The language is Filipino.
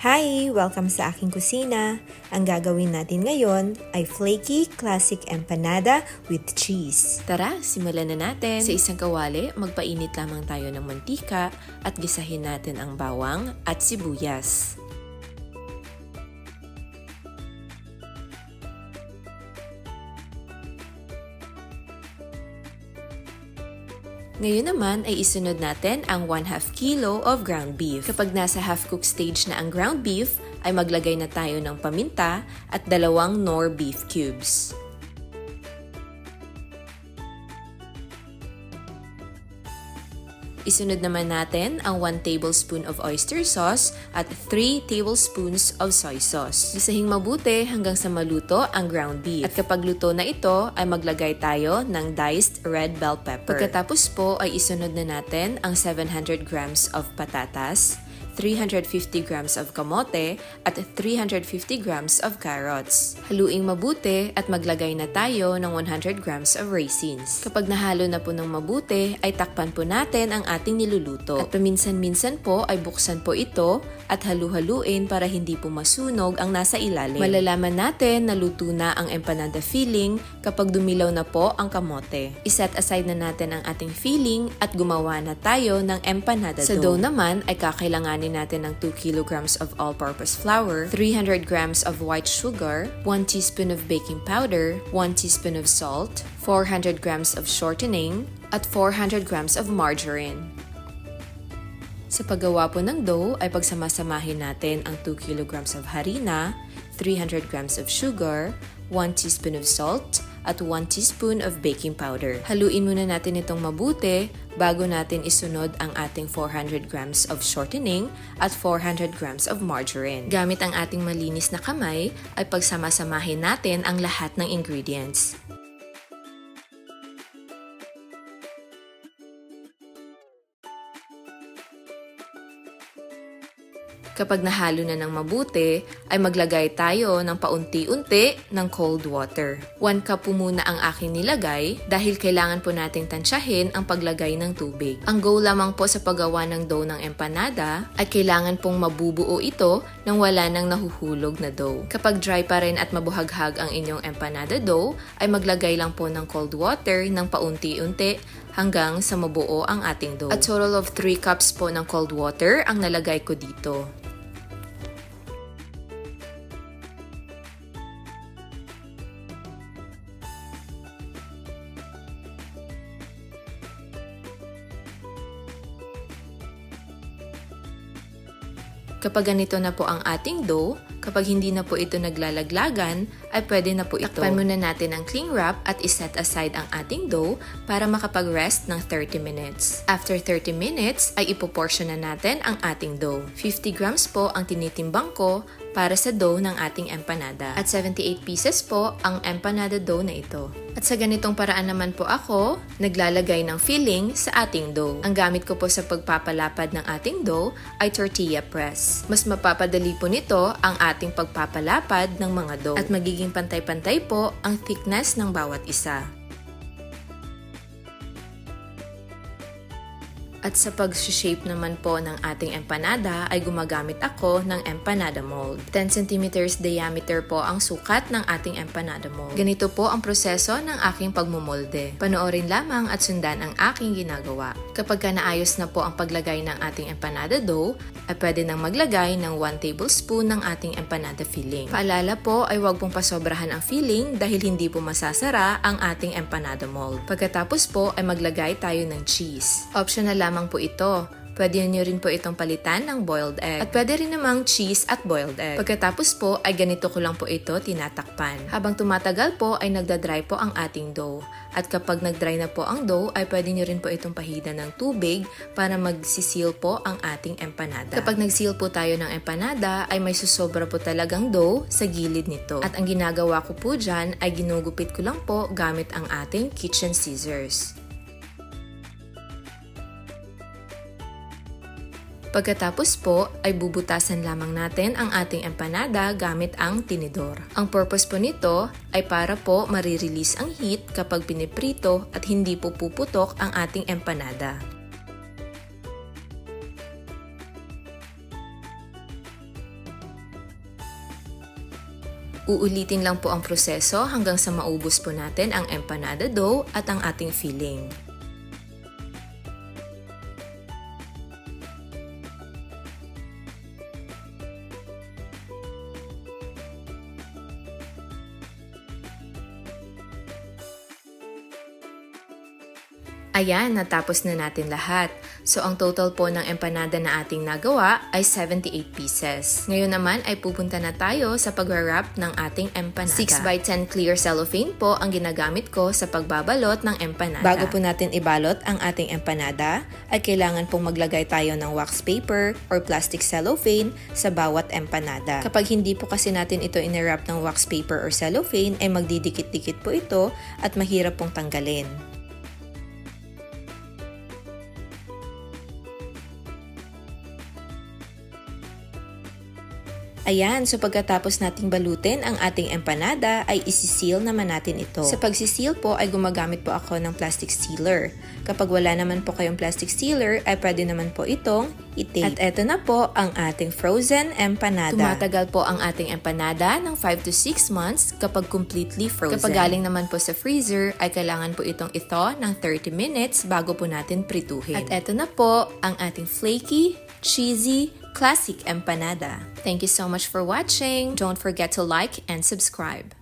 Hi! Welcome sa aking kusina. Ang gagawin natin ngayon ay flaky classic empanada with cheese. Tara, simulan na natin. Sa isang kawali, magpainit lamang tayo ng mantika at gisahin natin ang bawang at sibuyas. Ngayon naman ay isunod natin ang 1/2 kilo of ground beef. Kapag nasa half-cook stage na ang ground beef, ay maglagay na tayo ng paminta at 2 Knorr beef cubes. Isunod naman natin ang 1 tablespoon of oyster sauce at 3 tablespoons of soy sauce. Gisahing mabuti hanggang sa maluto ang ground beef. At kapag luto na ito, ay maglagay tayo ng diced red bell pepper. Pagkatapos po ay isunod na natin ang 700 grams of patatas, 350 grams of kamote, at 350 grams of carrots. Haluing mabuti at maglagay na tayo ng 100 grams of raisins. Kapag nahalo na po ng mabuti, ay takpan po natin ang ating niluluto. At paminsan-minsan po ay buksan po ito at halu-haluin para hindi po masunog ang nasa ilalim. Malalaman natin na luto na ang empanada filling kapag dumilaw na po ang kamote. Iset aside na natin ang ating filling at gumawa na tayo ng empanada dough. Sa dough naman ay kakailanganin natin ng 2 kilograms of all-purpose flour, 300 grams of white sugar, 1 teaspoon of baking powder, 1 teaspoon of salt, 400 grams of shortening, at 400 grams of margarine. Sa paggawa po ng dough ay pagsamasamahin natin ang 2 kilograms of harina, 300 grams of sugar, 1 teaspoon of salt, at 1 teaspoon of baking powder. Haluin muna natin itong mabuti bago natin isunod ang ating 400 grams of shortening at 400 grams of margarine. Gamit ang ating malinis na kamay ay pagsamasamahin natin ang lahat ng ingredients. Kapag nahalo na ng mabuti, ay maglagay tayo ng paunti-unti ng cold water. 1 cup po muna ang aking nilagay dahil kailangan po nating tansyahin ang paglagay ng tubig. Ang goal lamang po sa paggawa ng dough ng empanada ay kailangan pong mabubuo ito nang wala nang nahuhulog na dough. Kapag dry pa rin at mabuhaghag ang inyong empanada dough, ay maglagay lang po ng cold water ng paunti-unti hanggang sa mabuo ang ating dough. A total of 3 cups po ng cold water ang nalagay ko dito. Kapag ganito na po ang ating dough, kapag hindi na po ito naglalaglagan, ay pwede na po ito. Takpan muna natin ang cling wrap at iset aside ang ating dough para makapag-rest ng 30 minutes. After 30 minutes, ay ipoportion na natin ang ating dough. 50 grams po ang tinitimbang ko para sa dough ng ating empanada. At 78 pieces po ang empanada dough na ito. At sa ganitong paraan naman po ako naglalagay ng filling sa ating dough. Ang gamit ko po sa pagpapalapad ng ating dough ay tortilla press. Mas mapapadali po nito ang ating pagpapalapad ng mga dough at magiging pantay-pantay po ang thickness ng bawat isa. At sa pag-shape naman po ng ating empanada ay gumagamit ako ng empanada mold. 10 cm diameter po ang sukat ng ating empanada mold. Ganito po ang proseso ng aking pagmumolde. Panoorin lamang at sundan ang aking ginagawa. Kapag naayos na po ang paglagay ng ating empanada dough, ay pwede nang maglagay ng 1 tablespoon ng ating empanada filling. Paalala po ay huwag pong pasobrahan ang filling dahil hindi po masasara ang ating empanada mold. Pagkatapos po ay maglagay tayo ng cheese. Optional lamang po ito. Pwede nyo rin po itong palitan ng boiled egg. At pwede rin namang cheese at boiled egg. Pagkatapos po ay ganito ko lang po ito tinatakpan. Habang tumatagal po ay nagda-dry po ang ating dough. At kapag nag-dry na po ang dough ay pwede nyo rin po itong pahidan ng tubig para magsisil po ang ating empanada. Kapag nagsil po tayo ng empanada ay may susobra po talagang dough sa gilid nito. At ang ginagawa ko po dyan ay ginugupit ko lang po gamit ang ating kitchen scissors. Pagkatapos po ay bubutasan lamang natin ang ating empanada gamit ang tinidor. Ang purpose po nito ay para po marirelease ang heat kapag piniprito at hindi po puputok ang ating empanada. Uulitin lang po ang proseso hanggang sa maubos po natin ang empanada dough at ang ating filling. Ayan, natapos na natin lahat. So, ang total po ng empanada na ating nagawa ay 78 pieces. Ngayon naman ay pupunta na tayo sa pag-wrap ng ating empanada. 6x10 clear cellophane po ang ginagamit ko sa pagbabalot ng empanada. Bago po natin ibalot ang ating empanada, ay kailangan pong maglagay tayo ng wax paper or plastic cellophane sa bawat empanada. Kapag hindi po kasi natin ito in-wrap ng wax paper or cellophane, ay magdidikit-dikit po ito at mahirap pong tanggalin. Ayan, so pagkatapos nating balutin ang ating empanada ay isi-seal naman natin ito. Sa pagsiseal po ay gumagamit po ako ng plastic sealer. Kapag wala naman po kayong plastic sealer ay pwede naman po itong i-tape. At eto na po ang ating frozen empanada. Tumatagal po ang ating empanada ng 5 to 6 months kapag completely frozen. Kapag galing naman po sa freezer ay kailangan po itong ito ng 30 minutes bago po natin prituhin. At eto na po ang ating flaky, cheesy, classic empanada. Thank you so much for watching. Don't forget to like and subscribe.